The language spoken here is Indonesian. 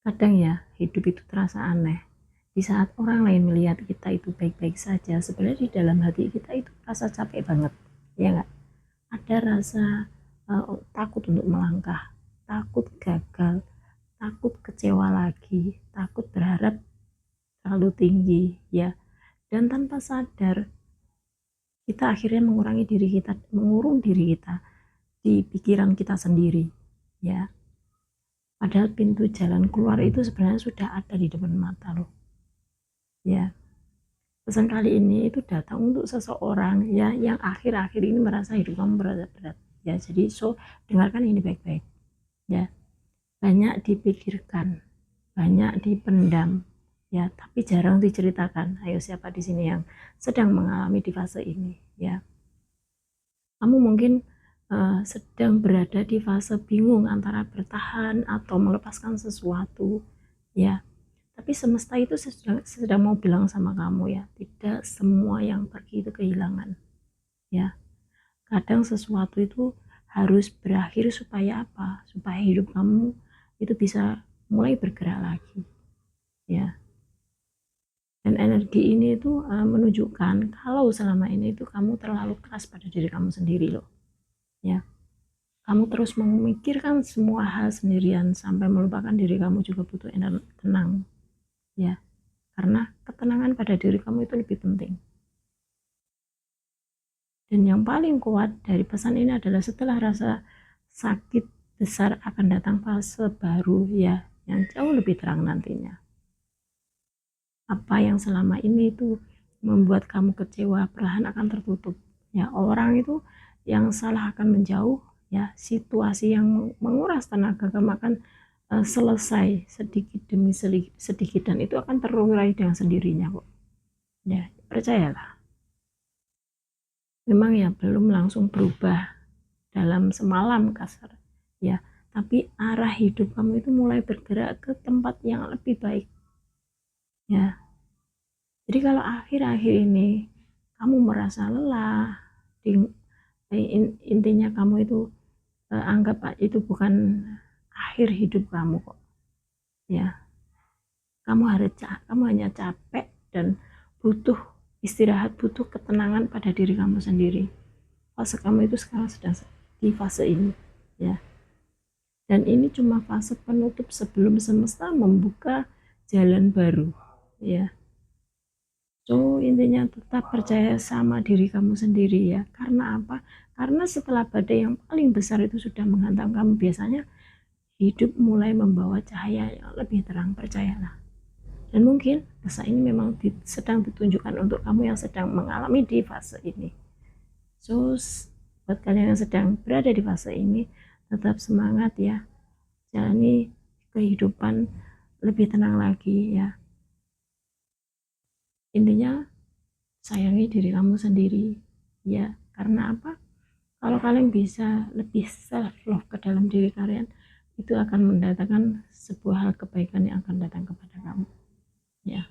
Kadang ya, hidup itu terasa aneh. Di saat orang lain melihat kita itu baik-baik saja, sebenarnya di dalam hati kita itu rasa capek banget. Ya nggak? Ada rasa takut untuk melangkah, takut gagal, takut kecewa lagi, takut berharap terlalu tinggi, ya. Dan tanpa sadar, kita akhirnya mengurangi diri kita, mengurung diri kita di pikiran kita sendiri, ya. Padahal pintu jalan keluar itu sebenarnya sudah ada di depan mata loh. Ya, pesan kali ini itu datang untuk seseorang ya yang akhir-akhir ini merasa hidup kamu berat-berat. Ya, jadi dengarkan ini baik-baik. Ya, banyak dipikirkan, banyak dipendam, ya, tapi jarang diceritakan. Ayo, siapa di sini yang sedang mengalami di fase ini? Ya, kamu mungkin sedang berada di fase bingung antara bertahan atau melepaskan sesuatu, ya. Tapi semesta itu sedang mau bilang sama kamu ya, tidak semua yang pergi itu kehilangan. Ya, kadang sesuatu itu harus berakhir supaya apa? Supaya hidup kamu itu bisa mulai bergerak lagi. Ya, dan energi ini itu menunjukkan kalau selama ini itu kamu terlalu keras pada diri kamu sendiri loh. Ya, kamu terus memikirkan semua hal sendirian sampai melupakan diri kamu juga butuh energi tenang. Ya, karena ketenangan pada diri kamu itu lebih penting. Dan yang paling kuat dari pesan ini adalah setelah rasa sakit besar akan datang fase baru ya, yang jauh lebih terang nantinya. Apa yang selama ini itu membuat kamu kecewa perlahan akan tertutup. Ya, orang itu yang salah akan menjauh, ya, situasi yang menguras tenaga kamu akan selesai sedikit demi sedikit dan itu akan terurai dengan sendirinya kok. Ya, percayalah. Memang ya belum langsung berubah dalam semalam kasar ya, tapi arah hidup kamu itu mulai bergerak ke tempat yang lebih baik ya. Jadi kalau akhir-akhir ini kamu merasa lelah, intinya kamu itu anggap itu bukan akhir hidup kamu kok ya. Kamu hanya capek dan butuh istirahat, butuh ketenangan pada diri kamu sendiri. Fase kamu itu sekarang sedang di fase ini ya, dan ini cuma fase penutup sebelum semesta membuka jalan baru ya. So intinya tetap percaya sama diri kamu sendiri ya. Karena apa? Karena setelah badai yang paling besar itu sudah menghantam kamu, biasanya hidup mulai membawa cahaya yang lebih terang, percayalah. Dan mungkin masa ini memang sedang ditunjukkan untuk kamu yang sedang mengalami di fase ini. So buat kalian yang sedang berada di fase ini, tetap semangat ya, jalani kehidupan lebih tenang lagi ya. Intinya sayangi diri kamu sendiri ya, karena apa? Kalau kalian bisa lebih self love ke dalam diri kalian, itu akan mendatangkan sebuah hal kebaikan yang akan datang kepada kamu ya.